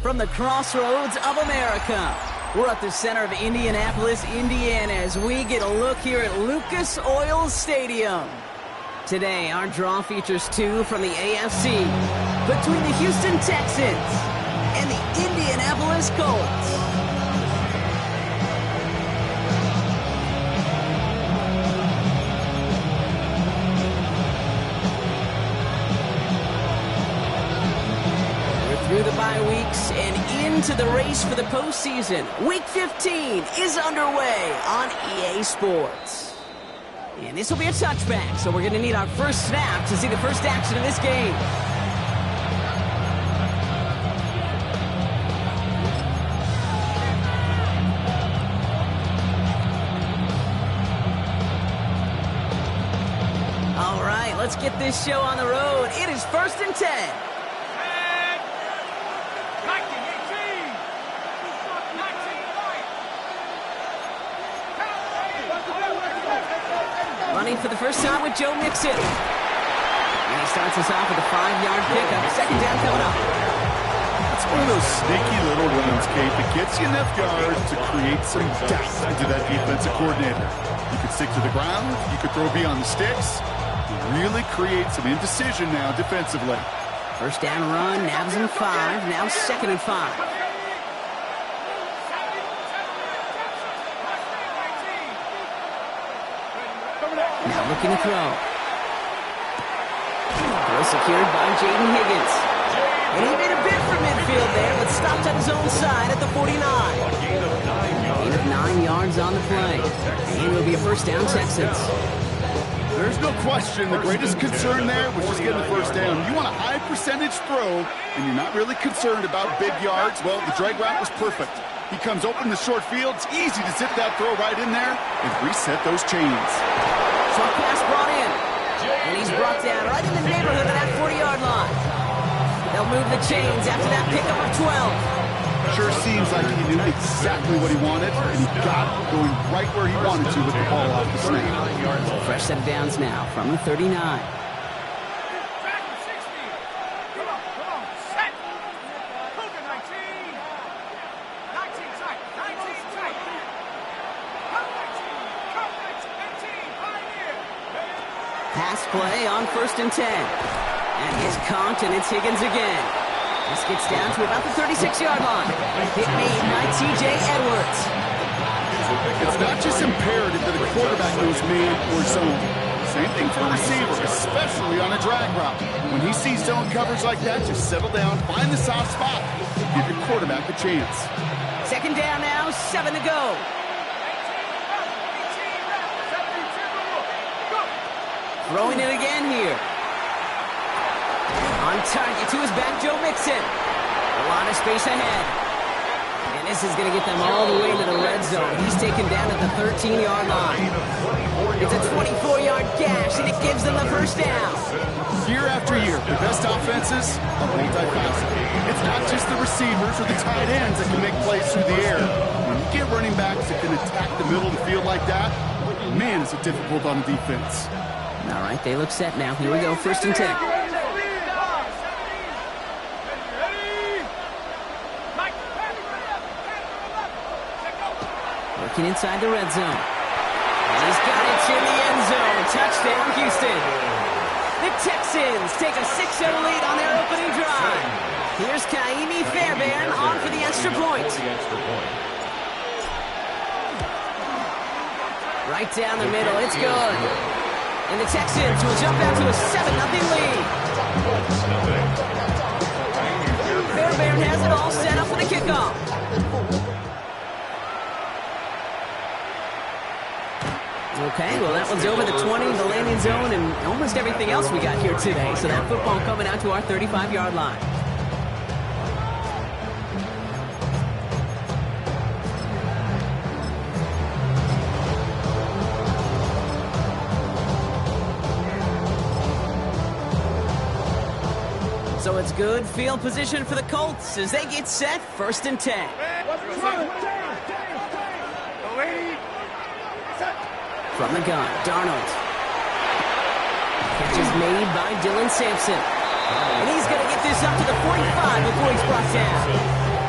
from the crossroads of America. We're at the center of Indianapolis, Indiana, as we get a look here at Lucas Oil Stadium. Today, our draw features two from the AFC between the Houston Texans and the Indianapolis Colts. Through the bye weeks and into the race for the postseason. Week 15 is underway on EA Sports. And this will be a touchback, so we're going to need our first snap to see the first action of this game. All right, let's get this show on the road. It is 1st and 10. Running for the first time with Joe Mixon. And he starts us off with a 5-yard pickup. Second down coming up. It's one of those sneaky little runs, Kate, that gets you enough yards to create some doubt into that defensive coordinator. You could stick to the ground. You could throw beyond the sticks. Really create some indecision now defensively. First down run, nabs him 5. Now 2nd and 5. Now looking to throw. Throw secured by Jaden Higgins. And he made a bid for midfield there, but stopped on his own side at the 49. Gain of 9 yards on the play. And it'll be a first down, Texans. There's no question the greatest concern there was just getting the first down. You want a high percentage throw, and you're not really concerned about big yards. Well, the drag route was perfect. He comes open in the short field. It's easy to zip that throw right in there and reset those chains. Short pass brought in. And he's brought down right in the neighborhood of that 40-yard line. They'll move the chains after that pickup of 12. Sure seems like he knew exactly what he wanted, and he got it going right where he wanted to with the ball off the snap. Fresh set of downs now from the 39. Pass play on 1st and 10. And he's caught, and it's Higgins again. This gets down to about the 36-yard line. Hit made by T.J. Edwards. It's not just imperative that a quarterback knows man or zone. Same thing for a receiver, especially on a drag route. When he sees zone coverage like that, just settle down, find the soft spot, give your quarterback a chance. Second down now, 7 to go. Throwing it again here. On target to his back, Joe Mixon. A lot of space ahead. And this is going to get them all the way to the red zone. He's taken down at the 13-yard line. It's a 24-yard gash, and it gives them the first down. Year after year, the best offenses are multifaceted. It's not just the receivers or the tight ends that can make plays through the air. When you get running backs that can attack the middle of the field like that, man, is it difficult on defense. All right, they look set now. Here we go, 1st and 10. Working inside the red zone. And he's got it to the end zone. Touchdown, Houston. The Texans take a 6-0 lead on their opening drive. Here's Kaimi Fairbairn on for the extra point. Right down the middle, it's good. And the Texans will jump out to a 7-0 lead. Fairbairn has it all set up for the kickoff. Okay, well, that one's over the 20, the landing zone, and almost everything else we got here today. So that football coming out to our 35-yard line. So it's good field position for the Colts as they get set, 1st and 10. From the gun, Darnold. Catch is made by Dylan Sampson. And he's going to get this up to the 45 before he's brought down.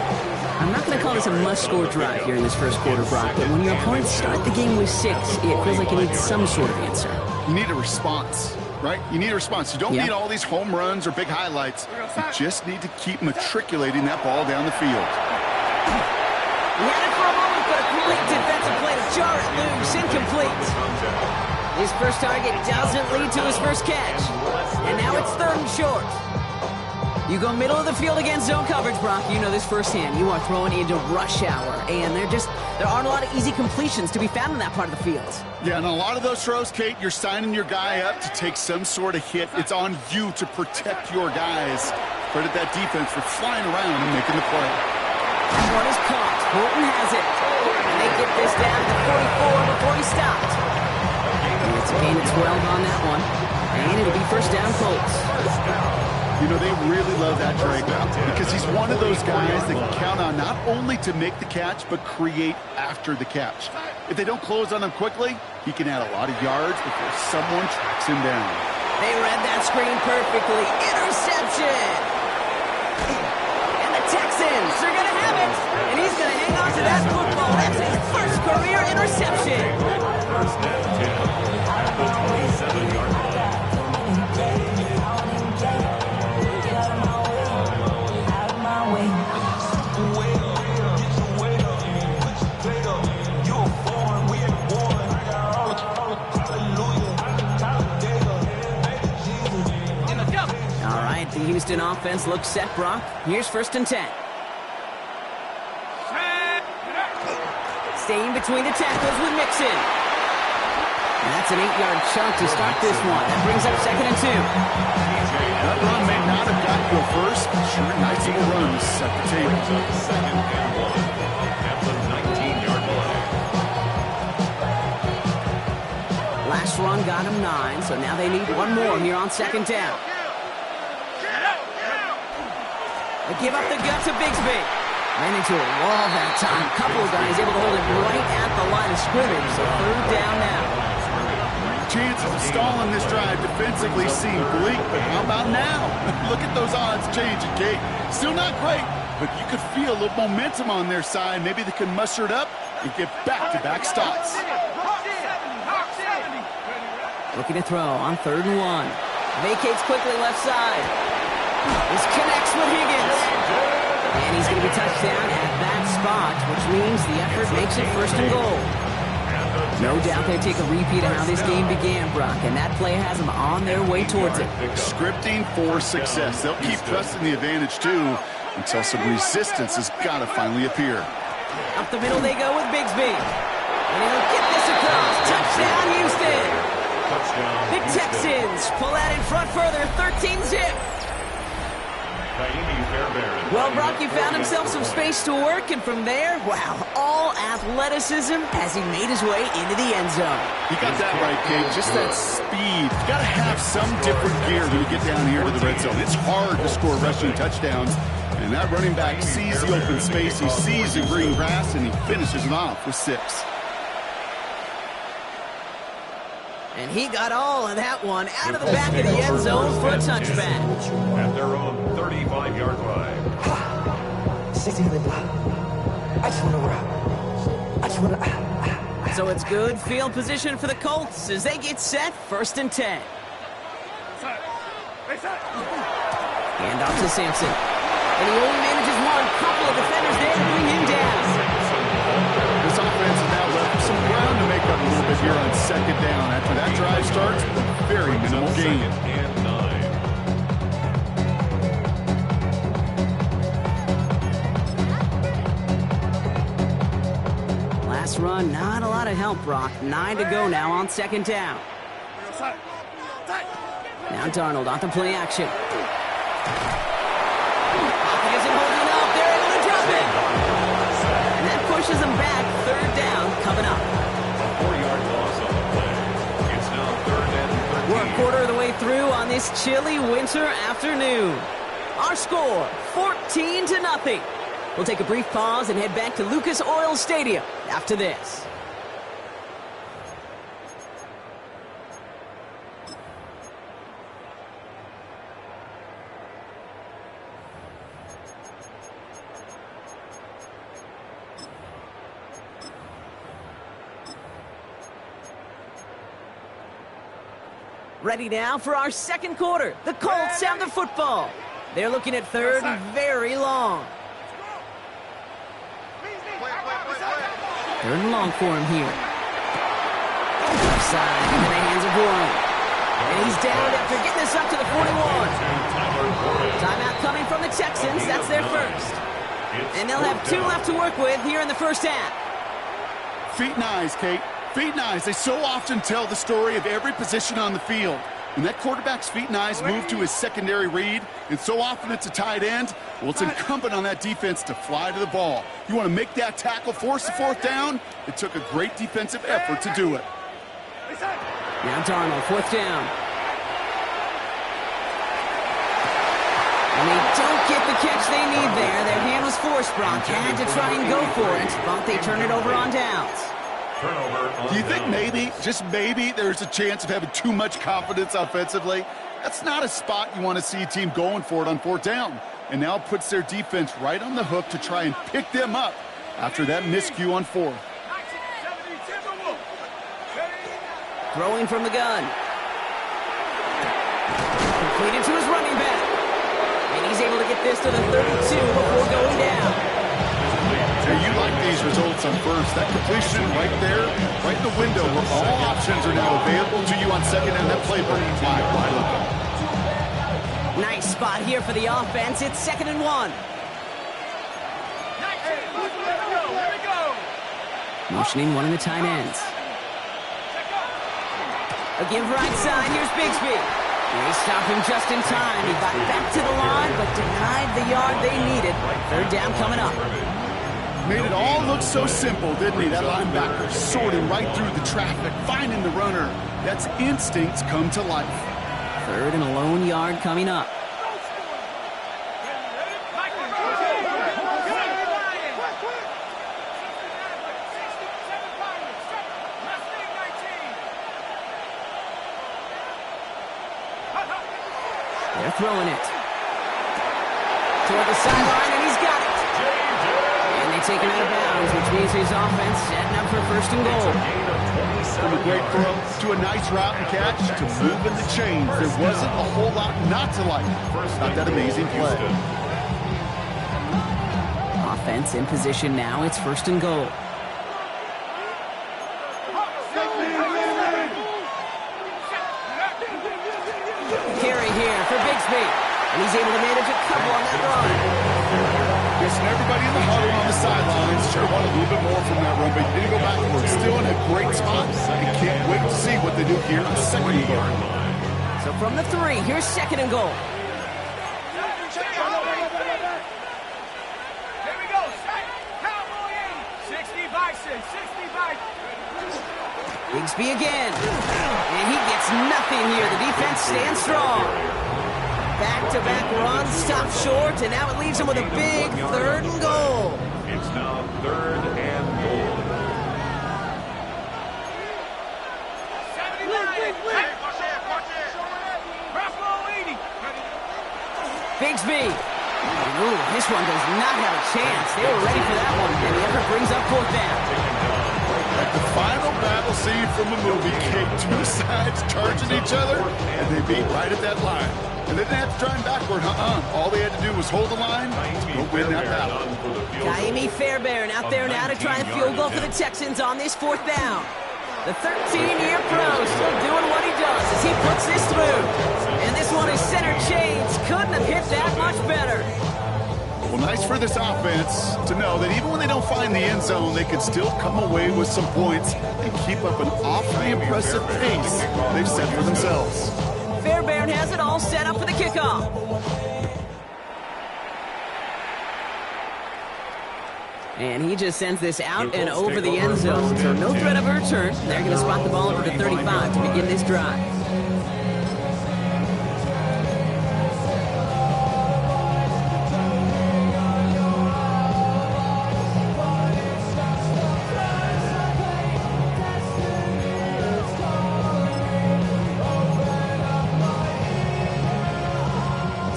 I'm not going to call this a must-score drive here in this first quarter, Brock, but when your opponents start the game with 6, it feels like you need some sort of answer. You need a response, right? You need a response. You don't need all these home runs or big highlights. You just need to keep matriculating that ball down the field. He had it for a moment, but a great defensive play to jar it loose. Incomplete. His first target doesn't lead to his first catch. And now it's 3rd and short. You go middle of the field against zone coverage, Brock. You know this firsthand. You are throwing into rush hour, and there aren't a lot of easy completions to be found in that part of the field. Yeah, and a lot of those throws, Kate, you're signing your guy up to take some sort of hit. It's on you to protect your guys. Credit that defense for flying around and making the play. That one is caught. Bolton has it. And they get this down to 44 before he stopped. And it's a gain of 12 on that one. And it'll be first down Colts. You know, they really love that drag route because he's one of those guys that can count on not only to make the catch, but create after the catch. If they don't close on him quickly, he can add a lot of yards before someone tracks him down. They read that screen perfectly. Interception! And the Texans are going to have it. And he's going to hang on to that football. That's his first career interception. First down, 10 at the 27-yard line. The Houston offense looks set, Brock. Here's 1st and 10. Staying between the tackles with Mixon. And that's an 8-yard chunk to start this one. That brings up 2nd and 2. That run may not have got to go first, but sure, nice little run to set the table. Second and 1 at the 19-yard line. Last run got him 9, so now they need one more here on 2nd down. They give up the gut to Bigsby. Ran into a wall that time. Couple of guys able to hold it right at the line of scrimmage. So 3rd down now. Chances of stalling this drive defensively seem bleak, but how about now? Look at those odds changing, Kate. Still not great, but you could feel a little momentum on their side. Maybe they can muster it up and get back-to-back stops. Looking to throw on 3rd and 1. Vacates quickly left side. This connects with Higgins. And he's going to be touched down at that spot, which means the effort makes it 1st and goal. No doubt they take a repeat of how this game began, Brock, and that play has them on their way towards it. Scripting for success. They'll keep pressing the advantage, too, until some resistance has got to finally appear. Up the middle they go with Bigsby. And he'll get this across. Touchdown, Houston. The Texans pull that in front further, 13-zip. Well, Brock, he found himself some space to work, and from there, wow, all athleticism as he made his way into the end zone. You got that right, Kate. Just that speed. You got to have some different gear when you get down here to the red zone. It's hard to score rushing touchdowns, and that running back sees the open space, he sees the green grass, and he finishes it off with 6. And he got all of that one out of the back of the end zone for a touchback. At their own 35-yard line. So it's good field position for the Colts as they get set, 1st and 10. Hand off to Sampson. And he only manages one. Couple of defenders there to bring him down. This offense has now left some ground to make up a little bit here on 2nd down. After that drive starts, very minimal gain. And 9. Last run, not a lot of help, Brock. 9 to go now on 2nd down. Now Darnold on the play action. He isn't holding up. They're able to drop it. And that pushes them back. 3rd down coming up. 4-yard loss on the play. It's now 3rd and 13. We're a quarter of the way through on this chilly winter afternoon. Our score, 14-0. We'll take a brief pause and head back to Lucas Oil Stadium after this. Ready now for our second quarter. The Colts have the football. They're looking at third and very long. Third and long for him here. Offside into the hands of Warren. And he's down after getting this up to the 41. Timeout coming from the Texans. That's their first. And they'll have 2 left to work with here in the first half. Feet and eyes, Kate. Feet and eyes. They so often tell the story of every position on the field. When that quarterback's feet and eyes move to his secondary read, and so often it's a tight end, well, it's incumbent on that defense to fly to the ball. You want to make that tackle, force the fourth down? It took a great defensive effort to do it. Now Darnold, fourth down. And they don't get the catch they need there. Their hand was forced. Brock had to try and go for it, but they turn it over on downs. Do you think maybe, just maybe, there's a chance of having too much confidence offensively? That's not a spot you want to see a team going for it on fourth down. And now it puts their defense right on the hook to try and pick them up after that miscue on fourth. Throwing from the gun. Completed to his running back. And he's able to get this to the 32 before going down. Hey, you like these results on first. That completion right there, right in the window where all options are now available to you on second, and that playbook wide open. Nice spot here for the offense. It's 2nd and 1. Motioning one of the tight ends. Again, right side. Here's Bigsby. They stop him just in time. He got back to the line, but denied the yard they needed. Third down coming up. Made it all look so simple, didn't he? That linebacker sorting right through the traffic, finding the runner. That's instincts come to life. Third and a lone yard coming up. They're throwing it. Toward the sideline, and he's got it. And they take him out of bounds, which means his offense setting up for 1st and goal. From a great throw to a nice route and catch to moving the chains. There wasn't a whole lot not to like. Not that amazing play. Offense in position now. It's 1st and goal. Carry here for Bigsby. And he's able to manage a couple on that run. Yes, and everybody in the huddle on the sidelines sure want a little bit more from that run, but he didn't go backwards. Still in a great spot. And can't wait to see what they do here on 2nd and goal. So from the 3, here's 2nd and goal. Bigsby again. And he gets nothing here. The defense stands strong. Back-to-back runs, stop short, and now it leaves him with a big 3rd and goal. It's now 3rd and goal. Bigsby. Ooh, this one does not have a chance. They were ready for that one, and the effort brings up 4th down. Like the final battle scene from a movie, Kate, 2 sides charging each other, and they beat right at that line. And they didn't have to drive backward, All they had to do was hold the line, go win that battle. Ka'imi Fairbairn out there now to try a field goal for the Texans on this 4th down. The 13-year pro still doing what he does as he puts this through. And this one is center change. Couldn't have hit that much better. Well, nice for this offense to know that even when they don't find the end zone, they can still come away with some points and keep up an awfully impressive pace they've set for themselves. Fairbairn has it all set up for the kickoff. And he just sends this out and over the end zone. So no threat of a return. They're going to spot the ball over to 35 to begin this drive.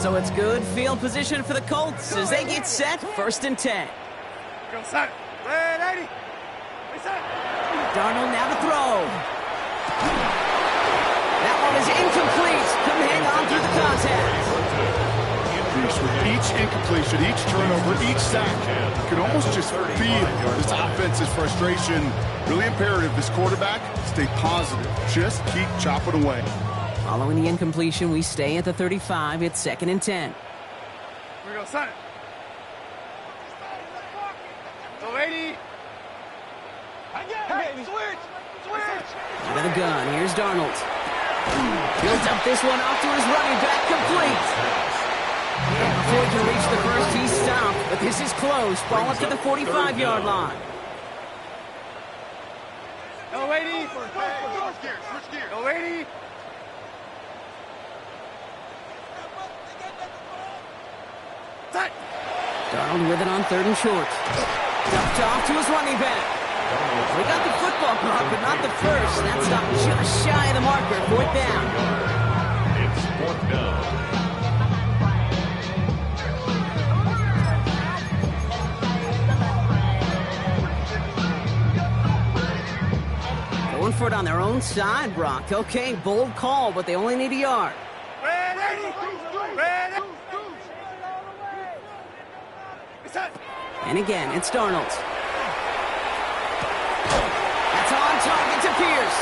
So it's good field position for the Colts as they get set, 1st and 10. Darnold now to throw. That one is incomplete. incompletion, each turnover, each sack. You can almost just feel this offense's frustration. Really imperative, this quarterback, stay positive. Just keep chopping away. Following the incompletion, we stay at the 35. It's 2nd and 10. Here we go, son. Go 80. Hey, switch! Out of the gun, here's Darnold. Builds up this one off to his running back, complete. Before he can reach the first, he's stopped, but this is close. Ball up to the 45-yard line. Go 80. Switch gears. Go 80. Darnold with it on 3rd and short. Dumped off to his running back. We got the football mark, but not the first. That's not just shy of the marker. 4th down. It's 4th down. Going for it on their own side, Brock. Okay, bold call, but they only need a yard. And again, it's Darnold. That's on target to Pierce.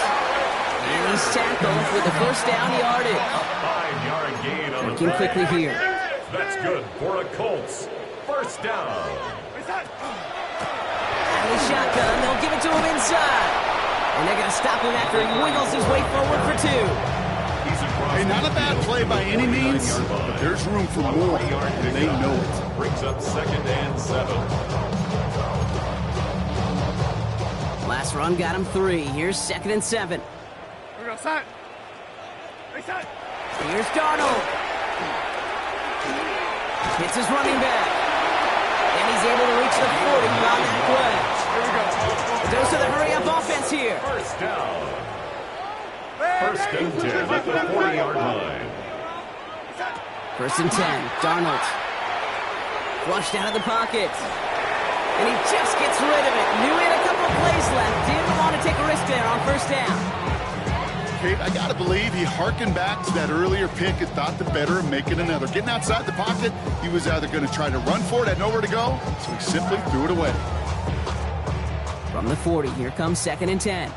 And he's tackled with the first down yardage. A 5-yard gain on the Working quickly here. That's good for a Colts. First down. Out of the shotgun, they'll give it to him inside. And they're going to stop him after he wiggles his way forward for 2. Hey, not a bad play by any means, but there's room for more, and they know it. Brings up 2nd and 7. Last run got him 3. Here's 2nd and 7. Here we go, son. Hey, son. Here's Darnold. Hits his running back. And he's able to reach the 40 on that play. Here we go. Dose of the hurry-up offense here. First down. 1st and 10 at the 40-yard line. 1st and 10. Darnold. Flushed out of the pocket. And he just gets rid of it. Knew he had a couple of plays left. Didn't want to take a risk there on 1st down. Kate, I got to believe he hearkened back to that earlier pick and thought the better of making another. Getting outside the pocket, he was either going to try to run for it, had nowhere to go, so he simply threw it away. From the 40, here comes 2nd and 10.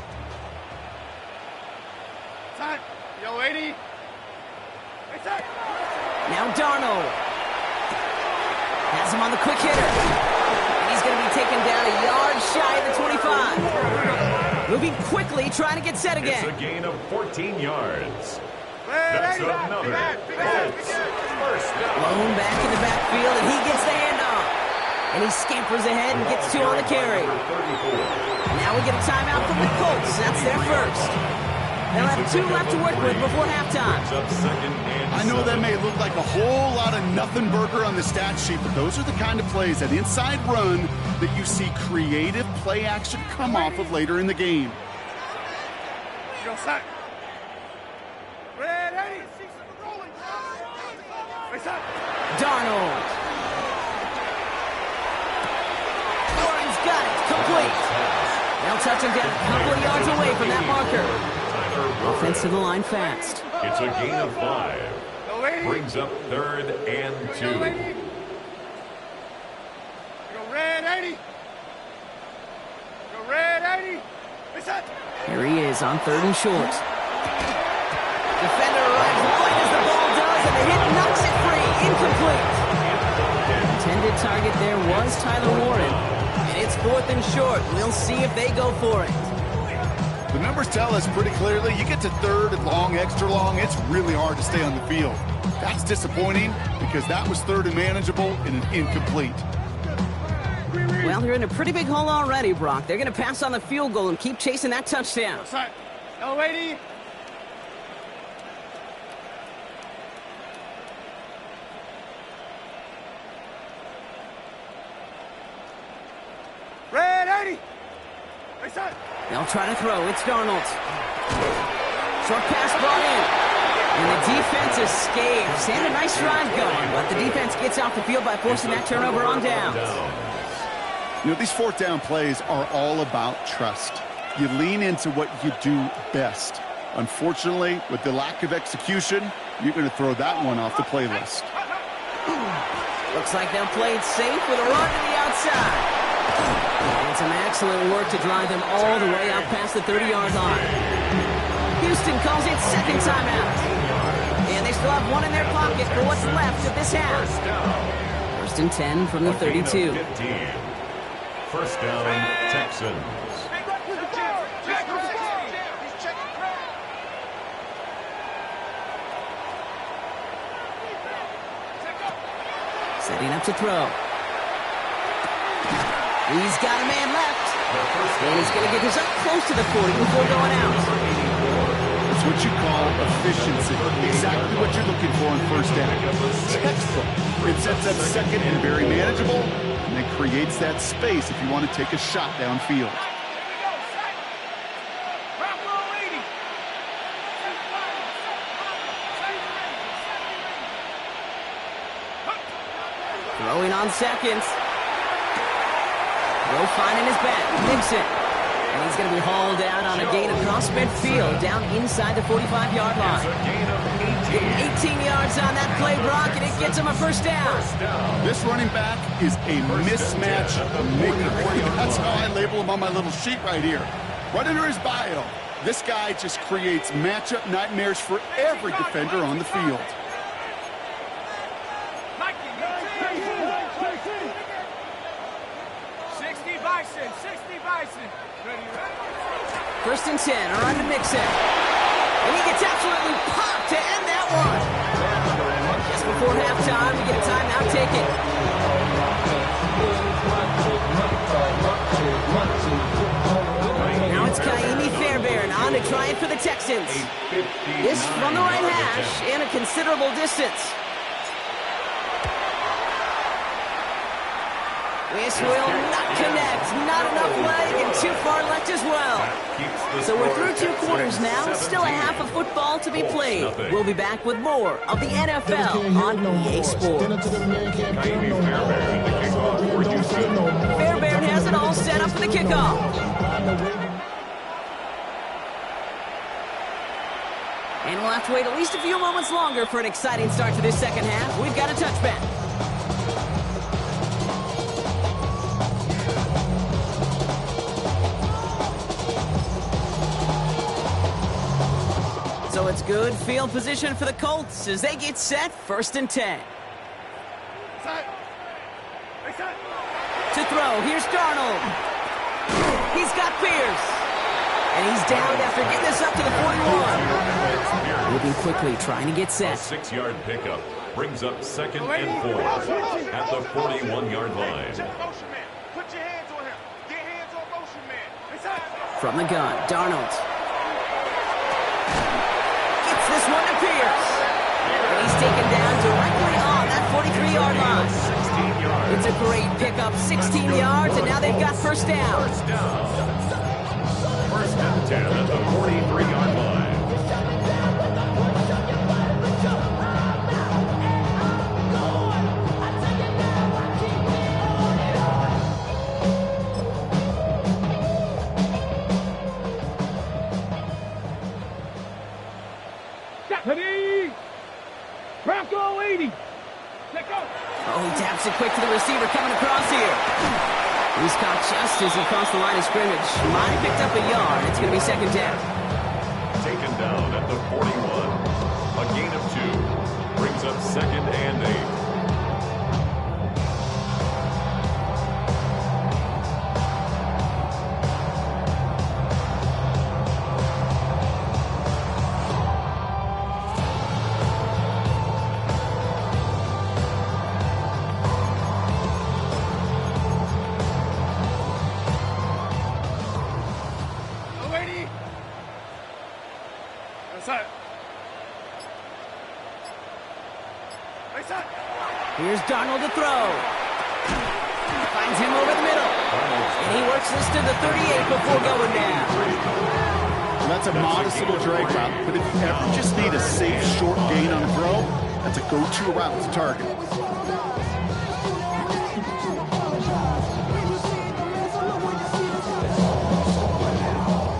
Son. Yo, 80. Hey, son. Now Darnold. Has him on the quick hitter. And he's going to be taken down a yard shy of the 25. Moving quickly, trying to get set again. It's a gain of 14 yards. That's another Colts. First down. Blown back in the backfield, and he gets the handoff. And he scampers ahead and gets 2 on the carry. Now we get a timeout from the Colts. That's their first. They'll have 2 left to work with before halftime. I know that may look like a whole lot of nothing burger on the stat sheet, but those are the kind of plays, that inside run, that you see creative play action come off of later in the game. Go, son. Red 80. Hey, son. Darnold. Warren's got it. Complete. They'll touch him down a couple of yards away from that marker. Offense to the line fast. It's a gain of 5. Brings up 3rd and 2. Go red 80. Go red 80. Hey, son. Here he is on 3rd and short. Defender arrives right as the ball does, and the hit knocks it free. Incomplete. Intended target there was Tyler Warren. And it's 4th and short. We'll see if they go for it. The numbers tell us pretty clearly, you get to 3rd and long, extra long, it's really hard to stay on the field. That's disappointing because that was 3rd and manageable and an incomplete. Well, they're in a pretty big hole already, Brock. They're going to pass on the field goal and keep chasing that touchdown. Son. Go 80. Red 80. Hey, son. They'll try to throw. It's Darnold. Short pass brought in. And the defense escapes. And a nice drive going, but the defense gets off the field by forcing that turnover on downs. You know, these 4th down plays are all about trust. You lean into what you do best. Unfortunately, with the lack of execution, you're going to throw that one off the playlist. Looks like they'll play it safe with a run to the outside. And some excellent work to drive them all the way out past the 30-yard line. Houston calls it second timeout. And they still have one in their pocket for what's left of this half. First and 10 from the 32. First down, Texans. Setting up to throw. He's got a man left. And he's going to get this up close to the 40 before going out. It's what you call efficiency. Exactly what you're looking for in first down. Textbook. It sets up second and very manageable, and then creates that space if you want to take a shot downfield. Throwing on seconds. Will finding his back. Mixon. And he's going to be hauled out on a gain across midfield down inside the 45-yard line. Getting 18 yards on that play, Brock, and it gets him a first down. This running back is a mismatch maker. That's how I label him on my little sheet right here. Right under his bio, this guy just creates matchup nightmares for every defender on the field. First and 10, around to Mixon. And he gets absolutely popped to end that one. Just before halftime, we get a timeout taken. Now it's Kaimi Fairbairn on to try it for the Texans. This from the right hash and a considerable distance. This will not connect. Not enough leg and too far left as well. So we're through two quarters now. Still a half of football to be played. We'll be back with more of the NFL on EA Sports. Fairbairn has it all set up for the kickoff. And we'll have to wait at least a few moments longer for an exciting start to this second half. We've got a touchback. So it's good field position for the Colts as they get set, first and 10. To throw, here's Darnold. He's got Pierce. And he's down after getting this up to the 41. Moving quickly, trying to get set. A 6-yard pickup brings up second and 4 at the 41-yard line. Put your hands on him. Get hands on motion, man. From the gun, Darnold. Gets this one to Pierce. And he's taken down directly on that 43-yard line. 16 yards. It's a great pickup, 16 yards, and now they've got first down. First and 10 at the 43-yard line. Ready? Bronco 80. Let go. Oh, he taps it quick to the receiver coming across here. He's caught just as he crossed the line of scrimmage. Might have picked up a yard. It's going to be second down. Taken down at the 41. A gain of 2 brings up second and 8. Here's Darnold to throw. Finds him over the middle. And he works this to the 38 before going down. Well, that's a modest little drag route, but if you ever just need a safe, short gain on a throw, that's a go-to route to target.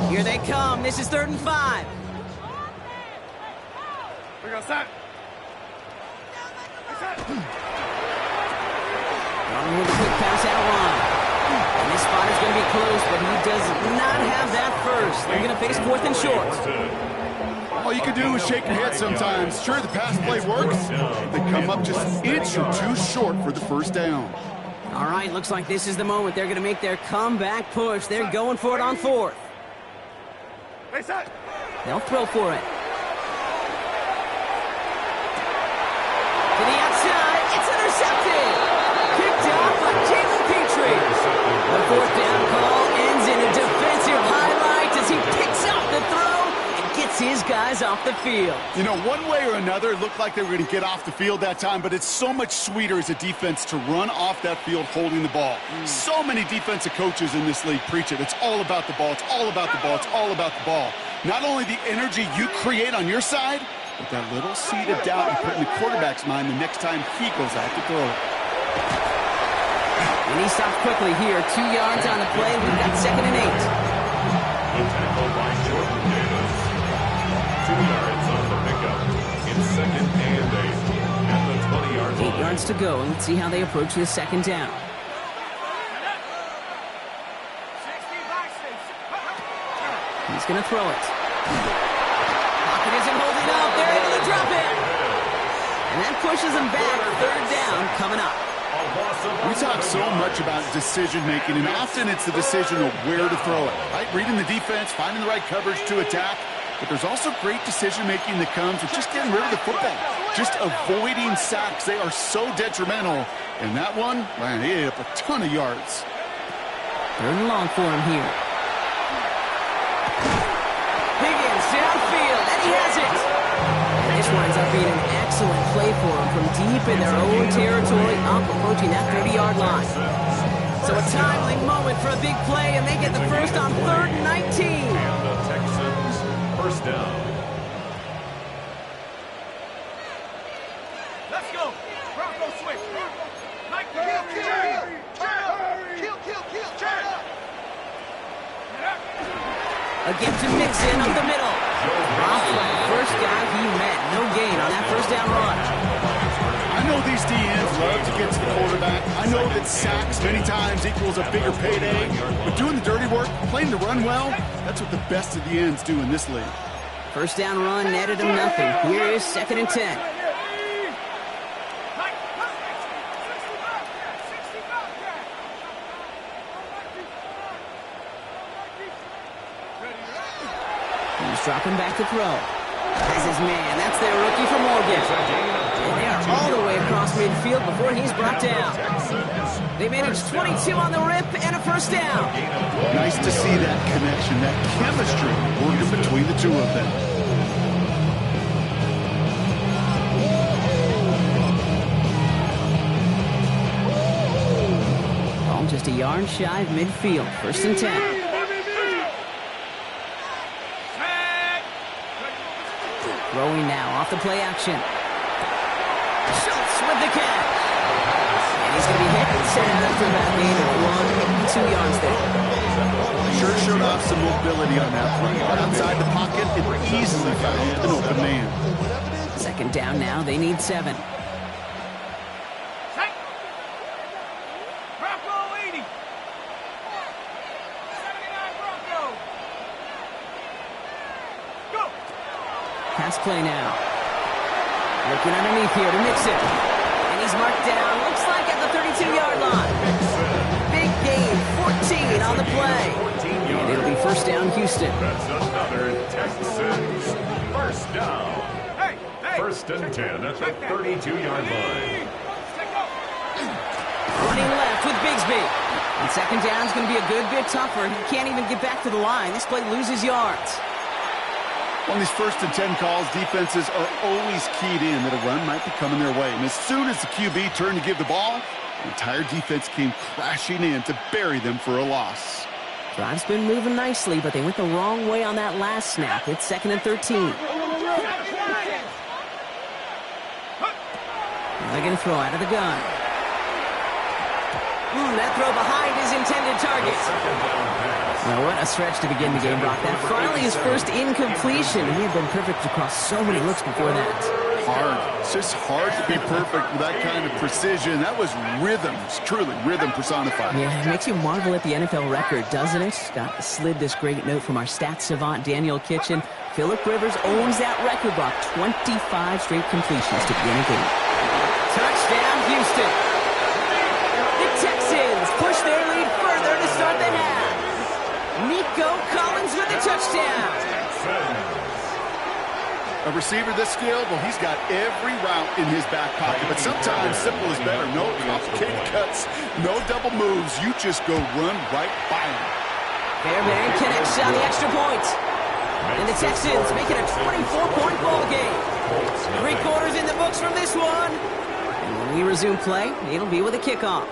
Here they come. This is 3rd and 5. We're going to start. Throwing with a quick pass out line. And this spot is going to be close, but he does not have that first. They're going to face 4th and short. All you can do is shake your head sometimes. Sure, the pass play works. They come up just an inch or two short for the first down. All right, looks like this is the moment. They're going to make their comeback push. They're going for it on 4th. They'll throw for it. To the outside, it's intercepted. Picked off by Jalen Petrie. The 4th down call ends in a defensive highlight as he picks up the throw and gets his guys off the field. You know, one way or another, it looked like they were going to get off the field that time, but it's so much sweeter as a defense to run off that field holding the ball. So many defensive coaches in this league preach it. It's all about the ball. It's all about the ball. It's all about the ball. Not only the energy you create on your side, but that little seed of doubt you put in the quarterback's mind the next time he goes out to throw it. And he stopped quickly here. 2 yards on the play. We've got 2nd and 8. The tackle by Jordan Davis. 2 yards on the pickup. In 2nd and 8 at the 20-yard line. 8 yards to go, and let's see how they approach this 2nd down. He's going to throw it. Pocket isn't holding up. They're able to drop it. And that pushes them back. 3rd down coming up. We talk so much about decision-making, and often it's the decision of where to throw it, right? Reading the defense, finding the right coverage to attack. But there's also great decision-making that comes with just getting rid of the football, just avoiding sacks. They are so detrimental. And that one, man, he ate up a ton of yards. 3rd and long for him here. Higgins downfield, and he has it. This winds up being an excellent play for them from deep in their own territory, up approaching that 30-yard line. So a timely moment for a big play, and they get the first on 3rd and 19. And the Texans, 1st down. Let's go. Bronco switch. Mike, kill. Again to Mixon up the middle. Off flat, first guy he met. No gain on that 1st down run. I know these DNs love to get to the quarterback. I know that sacks many times equals a bigger payday. But doing the dirty work, playing to run well, that's what the best of the ends do in this league. 1st down run netted him nothing. Here is 2nd and 10. He's dropping back to throw. Has his man. That's their rookie from Morgan. And they are all the way across midfield before he's brought down. They managed 22 on the rip and a 1st down. Nice to see that connection, that chemistry working between the two of them. Ball just a yard shy of midfield. 1st and 10. Throwing now off the play action. Schultz with the catch. And he's going to be hit and set out for about gain of 2 yards there. Sure showed off some mobility on that play. But outside the pocket, it easily found an open man. 2nd down now. They need 7. Bronco 80. 79 Bronco. Go. Pass play now. Looking underneath here to Mixon. And he's marked down, looks like at the 32-yard line. Big gain, 14 on the play. And it'll be 1st down, Houston. That's another Texans 1st down. 1st and 10 at the 32-yard line. Running left with Bigsby. And 2nd down's going to be a good bit tougher. He can't even get back to the line. This play loses yards. On these 1st and 10 calls, defenses are always keyed in that a run might be coming their way. And as soon as the QB turned to give the ball, the entire defense came crashing in to bury them for a loss. Drive's been moving nicely, but they went the wrong way on that last snap. It's 2nd and 13. They're going to throw out of the gun. That throw behind his intended target. Now, what a stretch to begin the game, Brock. That finally his first incompletion. He had been perfect across so many looks before that. Hard. just hard to be perfect with that kind of precision. That was rhythm, truly rhythm personified. Yeah, it makes you marvel at the NFL record, doesn't it? Got slid this great note from our stats savant, Daniel Kitchen. Phillip Rivers owns that record block, 25 straight completions to begin a game. Touchdown, Houston. The Texans push their lead further to start the half. Nico Collins with the touchdown. A receiver this skilled, well, he's got every route in his back pocket, but sometimes simple is better. No complicated cuts, no double moves. You just go run right by him. Fairbairn connects on the extra point. And the Texans make it a 24-point ball game. 3 quarters in the books from this one. And when we resume play, it'll be with a kickoff.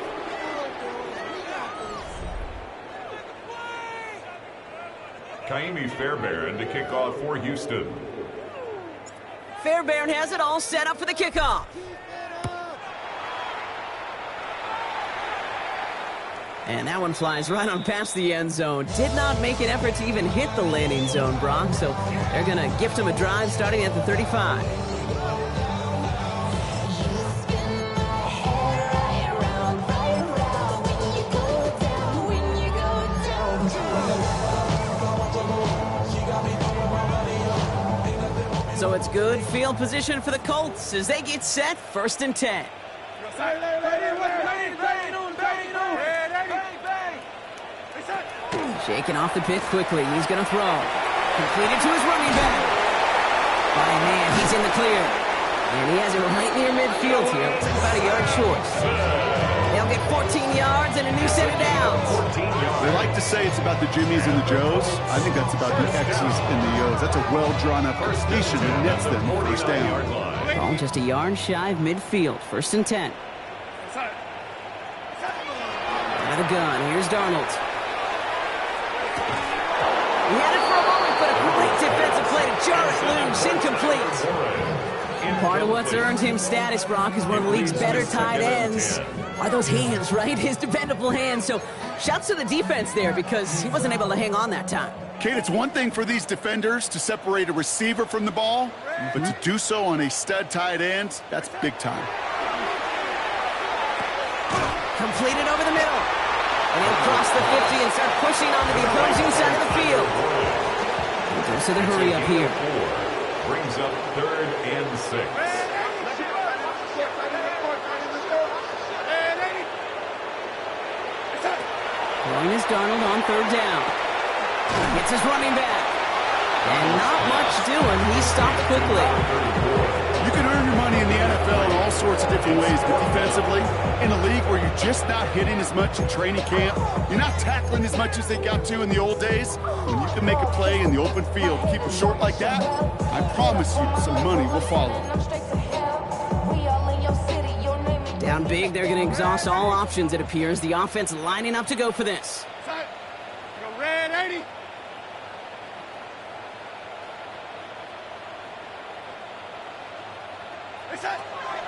Ka'imi Fairbairn to kick off for Houston. Fairbairn has it all set up for the kickoff. And that one flies right on past the end zone. Did not make an effort to even hit the landing zone, Brock. So they're going to gift him a drive starting at the 35. So it's good field position for the Colts as they get set, 1st and 10. Shaking off the pick quickly. He's going to throw. Completed to his running back. By man, he's in the clear. And he has it right near midfield here. It's about a yard short. They'll get 14 yards and a new set of downs. They like to say it's about the Jimmies and the Joes. I think that's about the X's and the O's. That's a well-drawn-up completion that nets them first down. Ball just a yard shy of midfield. 1st and 10. Out of the gun. Here's Darnold. He had it for a moment, but a great defensive play to jar it loose. Incomplete. Part of what's earned him status, Brock, is one of the league's better tight ends. Are those hands, right? His dependable hands. So shouts to the defense there because he wasn't able to hang on that time. Kate, it's one thing for these defenders to separate a receiver from the ball, but to do so on a stud tight end, that's big time. Completed over the middle. And he'll cross the 50 and start pushing onto the opposing side of the field. Goes to the hurry up here. Brings up 3rd and 6. Throwing is Darnold on 3rd down. Gets his running back. And not much doing. He stopped quickly. You can earn your money in the NFL in all sorts of different ways, but defensively, in a league where you're just not hitting as much in training camp, you're not tackling as much as they got to in the old days, when you can make a play in the open field, keep it short like that, I promise you some money will follow. Down big, they're going to exhaust all options, it appears. The offense lining up to go for this. Go red 80.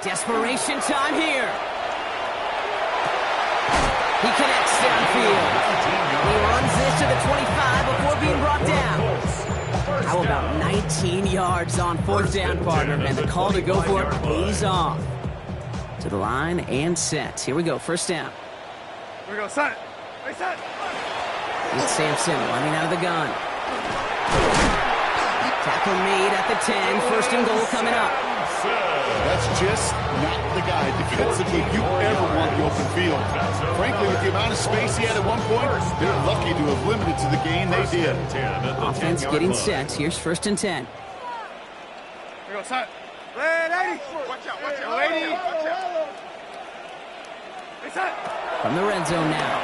Desperation time here. He connects downfield. He runs this to the 25 before being brought down. How about 19 yards on 4th down, partner? And the call to go for it pays off. To the line and set. Here we go, 1st down. Here we go, set. Hey, set. It's Sampson running out of the gun. Tackle made at the 10. 1st and goal coming up. That's just not the guy defensively you ever want the open field. Frankly, with the amount of space he had at one point, they're lucky to have limited to the gain they did. Offense getting set. Here's 1st and 10. Here we go, set. Red 80. Watch out, watch out. 80. Watch out. Hey, set. From the red zone now.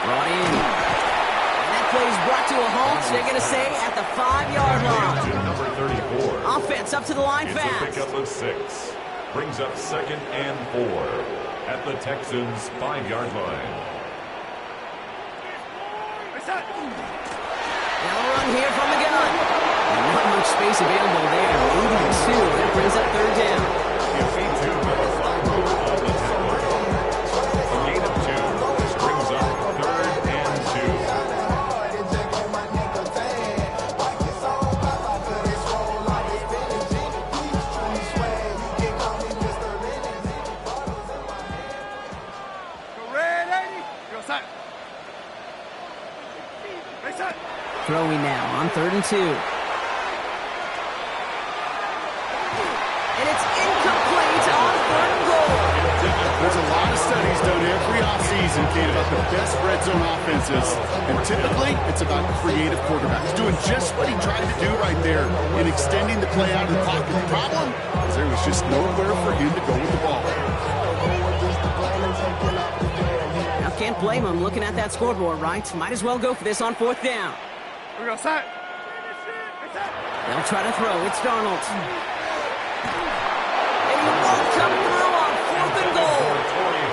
Brought in. Plays brought to a halt, so they're going to say at the 5-yard line. Number 34. Offense up to the line It's fast. a pickup of 6. Brings up 2nd and 4 at the Texans' 5-yard line. Now a run here from the gun. And not much space available there. 82. That brings up 3rd down. A gain of 2 brings up 3rd and 2. Throwing now on 3rd and 2. And it's incomplete on 3rd and goal. There's a lot of studies done every offseason, Kate, about the best red zone offenses. And typically, it's about creative quarterbacks doing just what he tried to do right there in extending the play out of the pocket. The problem is there was just nowhere for him to go with the ball. Now, can't blame him looking at that scoreboard, right? Might as well go for this on 4th down. We go set. They'll try to throw. It's Darnold. And he won't come through on 4th and goal.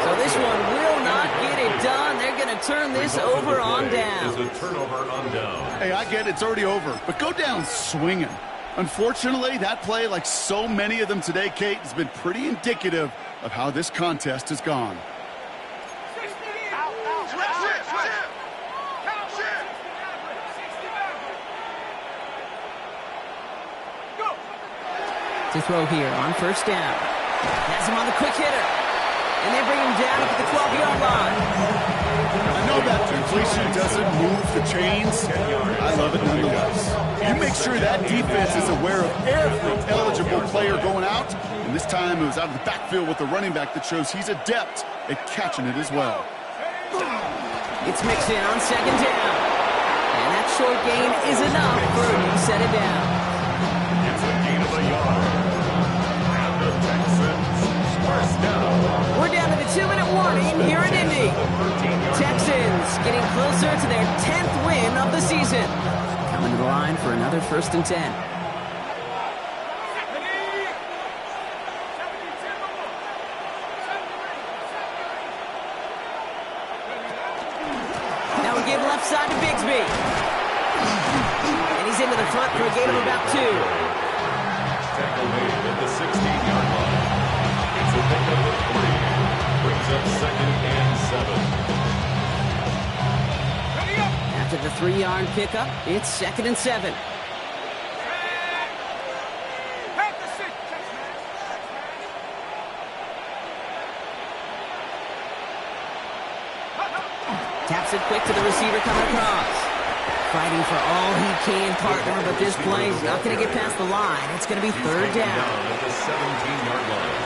So this one will not get it done. They're going to turn this over on down. Is a turnover on down. Hey, I get it. It's already over. But go down swinging. Unfortunately, that play, like so many of them today, Kate, has been pretty indicative of how this contest has gone. To throw here on 1st down. Has him on the quick hitter. And they bring him down up at the 12-yard line. I know that completion doesn't move the chains. I love it nonetheless. You make sure that defense is aware of every eligible player going out. And this time it was out of the backfield with the running back that shows he's adept at catching it as well. It's mixed in on 2nd down. And that short gain is enough for him to set it down. It's a gain of a yard. And the Texans first down. We're down to the 2-minute warning here in Indy. Texans getting closer to their 10th win of the season. Coming to the line for another 1st and 10. Now we give left side to Bigsby. And he's into the front for a gain of about 2. Tackle made at the 16-yard line. It's a pickup of 3. Brings up 2nd and 7. After the 3-yard pickup, it's 2nd and 7. Taps it quick to the receiver coming across. Fighting for all he can, partner, but this play is not going to get past the line. It's going to be 3rd down. At the 17-yard line.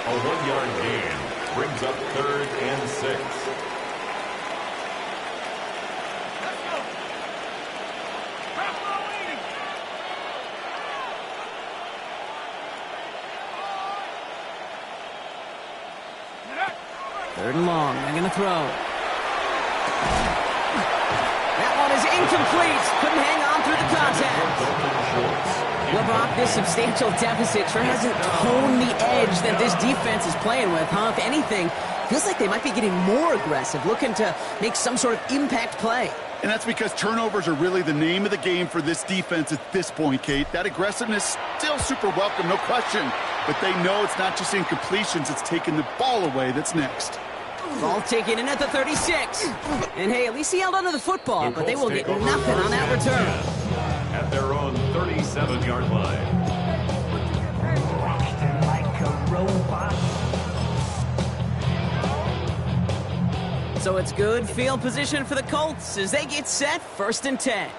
A 1-yard gain brings up 3rd and 6. Third and long. They're going to throw. That one is incomplete. Couldn't hang on through the contact. Well, Brock, this substantial deficit sure hasn't toned the edge that this defense is playing with, huh? If anything, feels like they might be getting more aggressive, looking to make some sort of impact play. And that's because turnovers are really the name of the game for this defense at this point, Kate. That aggressiveness still super welcome, no question. But they know it's not just incompletions, it's taking the ball away that's next. Ball taken in at the 36. And hey, at least he held onto the football, but they will get nothing on that return. At their own 37-yard line. Like a robot. So it's good field position for the Colts as they get set 1st and 10.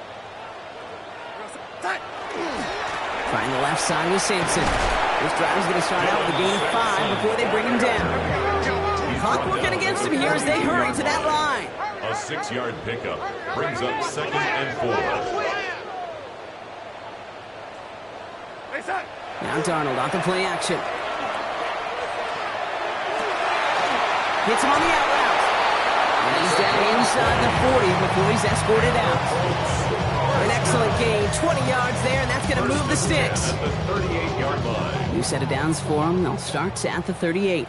Trying the left side with Sampson. This drive is going to start out with a gain of 5 before they bring him down. Clock working against him here as they hurry to that line. A 6-yard pickup brings up 2nd and 4. Now Darnold on the play action. Hits him on the out route. And he's down inside the 40 before he's escorted out. An excellent gain, 20 yards there, and that's going to move the sticks. At the 38-yard line. New set of downs for him. They'll start at the 38.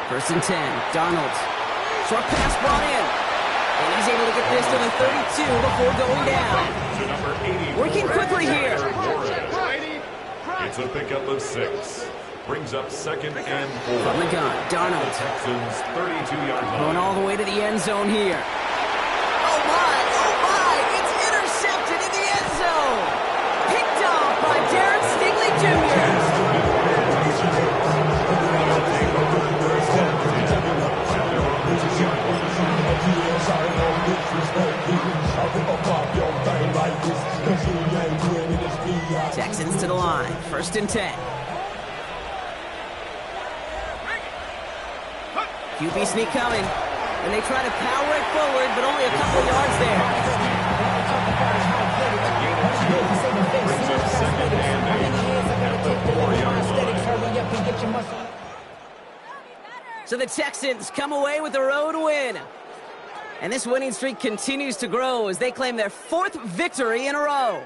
1st and 10. Darnold. Short pass brought in. And he's able to get this to the 32 before going down. To number 80. Working quickly here. It's a pickup of 6. Brings up 2nd and 4. From the gun, Darnold. Texans 32-yard line. Going all the way to the end zone here. Oh my, it's intercepted in the end zone. Picked off by Darren Stingley Jr. Texans to the line, 1st and 10. QB sneak coming, and they try to power it forward, but only a couple of yards there. Brings up 2nd and 8 at the 4-yard line. So the Texans come away with a road win. And this winning streak continues to grow as they claim their 4th victory in a row.